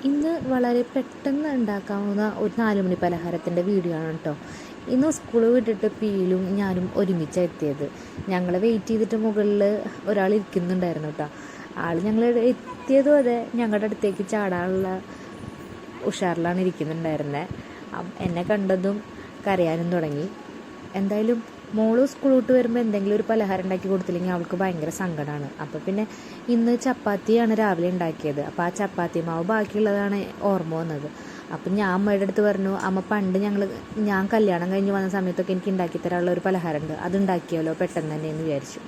ഇന്ന് വളരെ പെട്ടെന്ന് ഉണ്ടാക്കാവുന്ന ഒരു 4 മണി പലഹാരത്തിൻ്റെ വീഡിയോ ആണ് കേട്ടോ. ഇന്ന് സ്കൂൾ വിട്ടിട്ട് പീലും ഞാനും ഒരുമിച്ചാണ് എത്തിയത്. ഞങ്ങൾ വെയിറ്റ് ചെയ്തിട്ട് മുകളിൽ ഒരാൾ ഇരിക്കുന്നുണ്ടായിരുന്നു കേട്ടോ. ആൾ ഞങ്ങൾ എത്തിയതും അതെ ഞങ്ങളുടെ അടുത്തേക്ക് ചാടാനുള്ള ഉഷാറിലാണ് ഇരിക്കുന്നുണ്ടായിരുന്നത്. എന്നെ കണ്ടതും കരയാനും തുടങ്ങി. എന്തായാലും മോള് സ്കൂൾ വിട്ട് വരുമ്പോൾ എന്തെങ്കിലും ഒരു പലഹാരം ഉണ്ടാക്കി കൊടുത്തില്ലെങ്കിൽ അവൾക്ക് ഭയങ്കര സങ്കടമാണ്. അപ്പോൾ പിന്നെ ഇന്ന് ചപ്പാത്തിയാണ് രാവിലെ ഉണ്ടാക്കിയത്. അപ്പോൾ ആ ചപ്പാത്തി മാവ് ബാക്കിയുള്ളതാണ് ഓർമ്മ വന്നത്. അപ്പം ഞാൻ അമ്മയുടെ അടുത്ത് പറഞ്ഞു, അമ്മ പണ്ട് ഞാൻ കല്യാണം കഴിഞ്ഞ് വന്ന സമയത്തൊക്കെ എനിക്ക് ഉണ്ടാക്കി തരാനുള്ള ഒരു പലഹാരമുണ്ട്, അത് ഉണ്ടാക്കിയാലോ പെട്ടെന്ന് തന്നെ എന്ന് വിചാരിച്ചു.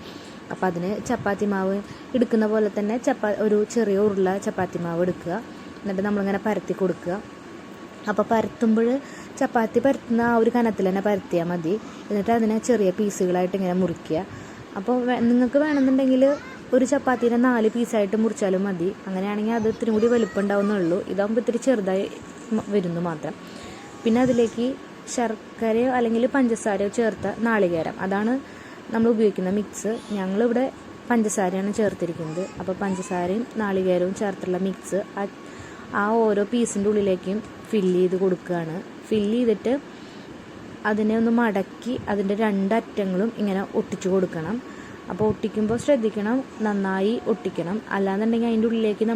അപ്പോൾ അതിന് ചപ്പാത്തി മാവ് എടുക്കുന്ന പോലെ തന്നെ ഒരു ചെറിയ ഉരുള ചപ്പാത്തി മാവ് എടുക്കുക. എന്നിട്ട് നമ്മളിങ്ങനെ പരത്തി കൊടുക്കുക. അപ്പോൾ പരത്തുമ്പോൾ ചപ്പാത്തി പരത്തുന്ന ആ ഒരു കനത്തിൽ തന്നെ പരത്തിയാൽ മതി. എന്നിട്ട് അതിനെ ചെറിയ പീസുകളായിട്ട് ഇങ്ങനെ മുറിക്കുക. അപ്പോൾ നിങ്ങൾക്ക് വേണമെന്നുണ്ടെങ്കിൽ ഒരു ചപ്പാത്തിനെ 4 പീസായിട്ട് മുറിച്ചാലും മതി. അങ്ങനെയാണെങ്കിൽ അത് ഇത്തിരി കൂടി വലുപ്പം ഉണ്ടാവുന്നുള്ളൂ. ഇതാകുമ്പോൾ ഇത്തിരി ചെറുതായി വരുന്നു മാത്രം. പിന്നെ അതിലേക്ക് ശർക്കരയോ അല്ലെങ്കിൽ പഞ്ചസാരയോ ചേർത്ത നാളികേരം, അതാണ് നമ്മൾ ഉപയോഗിക്കുന്ന മിക്സ്. ഞങ്ങളിവിടെ പഞ്ചസാരയാണ് ചേർത്തിരിക്കുന്നത്. അപ്പോൾ പഞ്ചസാരയും നാളികേരവും ചേർത്തുള്ള മിക്സ് ആ ഓരോ പീസിൻ്റെ ഉള്ളിലേക്കും ഫില്ല് ചെയ്ത് കൊടുക്കുകയാണ്. ഫില്ല് ചെയ്തിട്ട് അതിനെ ഒന്ന് മടക്കി അതിൻ്റെ 2 അറ്റങ്ങളും ഇങ്ങനെ ഒട്ടിച്ചു കൊടുക്കണം. അപ്പോൾ ഒട്ടിക്കുമ്പോൾ ശ്രദ്ധിക്കണം, നന്നായി ഒട്ടിക്കണം. അല്ലാന്നുണ്ടെങ്കിൽ അതിൻ്റെ ഉള്ളിലേക്ക്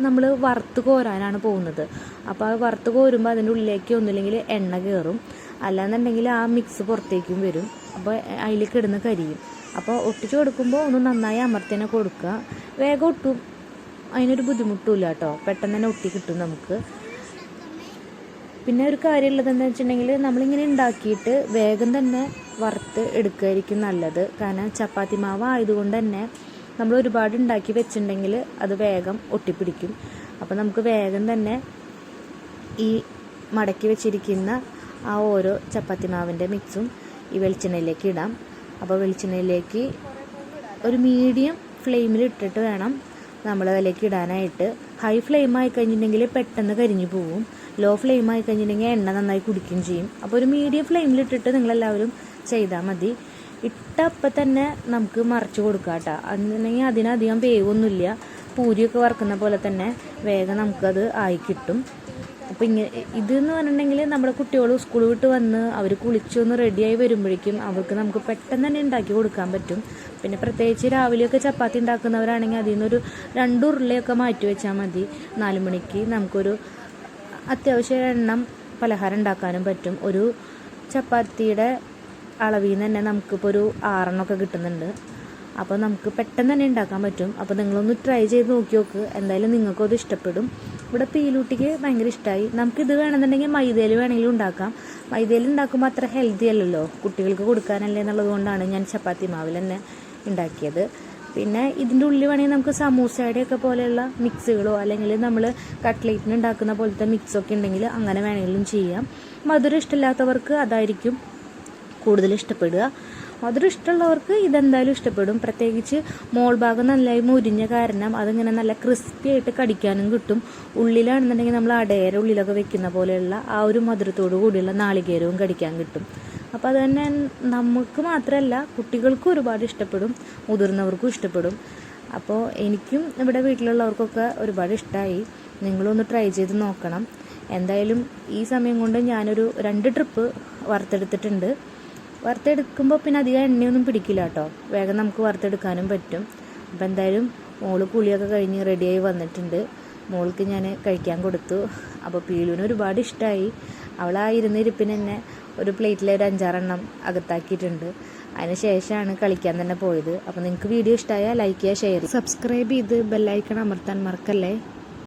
നമ്മൾ വറുത്ത് കോരാനാണ് പോകുന്നത്. അപ്പോൾ ആ വറുത്ത് കോരുമ്പോൾ അതിൻ്റെ ഉള്ളിലേക്ക് ഒന്നുമില്ലെങ്കിൽ എണ്ണ കയറും, അല്ലാന്നുണ്ടെങ്കിൽ ആ മിക്സ് പുറത്തേക്കും വരും. അപ്പോൾ അതിലേക്ക് ഇടുന്ന കരിയും. അപ്പോൾ ഒട്ടിച്ചു കൊടുക്കുമ്പോൾ ഒന്ന് നന്നായി അമർത്തിനെ കൊടുക്കുക. വേഗം ഒട്ടും, അതിനൊരു ബുദ്ധിമുട്ടുമില്ല കേട്ടോ. പെട്ടെന്ന് തന്നെ ഒട്ടി കിട്ടും നമുക്ക്. പിന്നെ ഒരു കാര്യമുള്ളതെന്ന് വെച്ചിട്ടുണ്ടെങ്കിൽ നമ്മളിങ്ങനെ ഉണ്ടാക്കിയിട്ട് വേഗം തന്നെ വറുത്ത് എടുക്കുകയായിരിക്കും നല്ലത്. കാരണം ചപ്പാത്തി മാവ് ആയതുകൊണ്ട് തന്നെ നമ്മൾ ഒരുപാട് ഉണ്ടാക്കി വെച്ചിട്ടുണ്ടെങ്കിൽ അത് വേഗം ഒട്ടിപ്പിടിക്കും. അപ്പോൾ നമുക്ക് വേഗം തന്നെ ഈ മടക്കി വെച്ചിരിക്കുന്ന ആ ഓരോ ചപ്പാത്തി മാവിൻ്റെ മിക്സും ഈ വെളിച്ചെണ്ണയിലേക്ക് ഇടാം. അപ്പോൾ വെളിച്ചെണ്ണയിലേക്ക് ഒരു മീഡിയം ഫ്ലെയിമിൽ ഇട്ടിട്ട് വേണം നമ്മൾ അതിലേക്ക് ഇടാനായിട്ട്. ഹൈ ഫ്ലെയിം ആയി കഴിഞ്ഞിട്ടുണ്ടെങ്കിൽ പെട്ടെന്ന് കരിഞ്ഞു പോവും. ലോ ഫ്ലെയിം ആയി കഴിഞ്ഞിട്ടുണ്ടെങ്കിൽ എണ്ണ നന്നായി കുടിക്കുകയും ചെയ്യും. അപ്പോൾ ഒരു മീഡിയം ഫ്ലെയിമിലിട്ടിട്ട് നിങ്ങളെല്ലാവരും ചെയ്താൽ മതി. ഇട്ടപ്പം തന്നെ നമുക്ക് മറിച്ച് കൊടുക്കാം കേട്ടോ. അതുണ്ടെങ്കിൽ അതിനധികം വേവൊന്നുമില്ല. പൂരിയൊക്കെ വറുക്കുന്ന പോലെ തന്നെ വേഗം നമുക്കത് ആയി കിട്ടും. അപ്പോൾ ഇതെന്ന് പറഞ്ഞിട്ടുണ്ടെങ്കിൽ നമ്മുടെ കുട്ടികൾ സ്കൂൾ വിട്ട് വന്ന് അവർ കുളിച്ചൊന്ന് റെഡിയായി വരുമ്പോഴേക്കും അവർക്ക് നമുക്ക് പെട്ടെന്ന് തന്നെ ഉണ്ടാക്കി കൊടുക്കാൻ പറ്റും. പിന്നെ പ്രത്യേകിച്ച് രാവിലെയൊക്കെ ചപ്പാത്തി ഉണ്ടാക്കുന്നവരാണെങ്കിൽ അതിൽ നിന്നൊരു 2 ഉരുളയൊക്കെ മാറ്റി വെച്ചാൽ മതി. 4 മണിക്ക് നമുക്കൊരു അത്യാവശ്യം എണ്ണം പലഹാരം ഉണ്ടാക്കാനും പറ്റും. ഒരു ചപ്പാത്തിയുടെ അളവിൽ നിന്ന് തന്നെ നമുക്കിപ്പോൾ ഒരു 6 എണ്ണമൊക്കെ കിട്ടുന്നുണ്ട്. അപ്പോൾ നമുക്ക് പെട്ടെന്ന് തന്നെ ഉണ്ടാക്കാൻ പറ്റും. അപ്പോൾ നിങ്ങളൊന്ന് ട്രൈ ചെയ്ത് നോക്കി നോക്ക്. എന്തായാലും നിങ്ങൾക്കും അത് ഇഷ്ടപ്പെടും. ഇവിടെ പീലൂട്ടിക്ക് ഭയങ്കര ഇഷ്ടമായി. നമുക്കിത് വേണമെന്നുണ്ടെങ്കിൽ മൈദയിൽ വേണമെങ്കിലും ഉണ്ടാക്കാം. മൈദയിൽ ഉണ്ടാക്കുമ്പോൾ അത്ര ഹെൽത്തി അല്ലല്ലോ, കുട്ടികൾക്ക് കൊടുക്കാനല്ലേ എന്നുള്ളത് കൊണ്ടാണ് ഞാൻ ചപ്പാത്തി മാവിൽ തന്നെ ഉണ്ടാക്കിയത്. പിന്നെ ഇതിൻ്റെ ഉള്ളിൽ വേണമെങ്കിൽ നമുക്ക് സമൂസയുടെയൊക്കെ പോലെയുള്ള മിക്സുകളോ അല്ലെങ്കിൽ നമ്മൾ കട്ട്ലേറ്റിന് ഉണ്ടാക്കുന്ന പോലത്തെ മിക്സൊക്കെ ഉണ്ടെങ്കിൽ അങ്ങനെ വേണമെങ്കിലും ചെയ്യാം. മധുരം ഇഷ്ടമില്ലാത്തവർക്ക് അതായിരിക്കും കൂടുതൽ ഇഷ്ടപ്പെടുക. മധുരം ഇഷ്ടമുള്ളവർക്ക് ഇതെന്തായാലും ഇഷ്ടപ്പെടും. പ്രത്യേകിച്ച് മോൾ ഭാഗം നന്നായി മുരിഞ്ഞ കാരണം അതിങ്ങനെ നല്ല ക്രിസ്പി ആയിട്ട് കടിക്കാനും കിട്ടും. ഉള്ളിലാണെന്നുണ്ടെങ്കിൽ നമ്മൾ അടയേര ഉള്ളിലൊക്കെ വെക്കുന്ന പോലെയുള്ള ആ ഒരു മധുരത്തോടു കൂടിയുള്ള നാളികേരവും കടിക്കാൻ കിട്ടും. അപ്പോൾ അത് തന്നെ നമുക്ക് മാത്രമല്ല കുട്ടികൾക്കും ഒരുപാട് ഇഷ്ടപ്പെടും, മുതിർന്നവർക്കും ഇഷ്ടപ്പെടും. അപ്പോൾ എനിക്കും ഇവിടെ വീട്ടിലുള്ളവർക്കൊക്കെ ഒരുപാട് ഇഷ്ടമായി. നിങ്ങളൊന്ന് ട്രൈ ചെയ്ത് നോക്കണം. എന്തായാലും ഈ സമയം കൊണ്ട് ഞാനൊരു 2 ട്രിപ്പ് വറുത്തെടുത്തിട്ടുണ്ട്. വറുത്തെടുക്കുമ്പോൾ പിന്നെ അധികം എണ്ണയൊന്നും പിടിക്കില്ല കേട്ടോ. വേഗം നമുക്ക് വറുത്തെടുക്കാനും പറ്റും. അപ്പോൾ എന്തായാലും മോള് കുളിയൊക്കെ കഴിഞ്ഞ് റെഡിയായി വന്നിട്ടുണ്ട്. മോൾക്ക് ഞാൻ കഴിക്കാൻ കൊടുത്തു. അപ്പോൾ പീലുവിന് ഒരുപാട് ഇഷ്ടമായി. അവൾ ആ ഇരുന്നിരിപ്പിന് തന്നെ ഒരു പ്ലേറ്റിൽ ഒരു 5-6 എണ്ണം അകത്താക്കിയിട്ടുണ്ട്. അതിന് ശേഷമാണ് കളിക്കാൻ തന്നെ പോയത്. അപ്പോൾ നിങ്ങൾക്ക് വീഡിയോ ഇഷ്ടമായാൽ ലൈക്ക് ചെയ്യുക, ഷെയർ ചെയ്യുക, സബ്സ്ക്രൈബ് ചെയ്ത് ബെല്ലൈക്കൺ അമർത്താൻ മറക്കല്ലേ.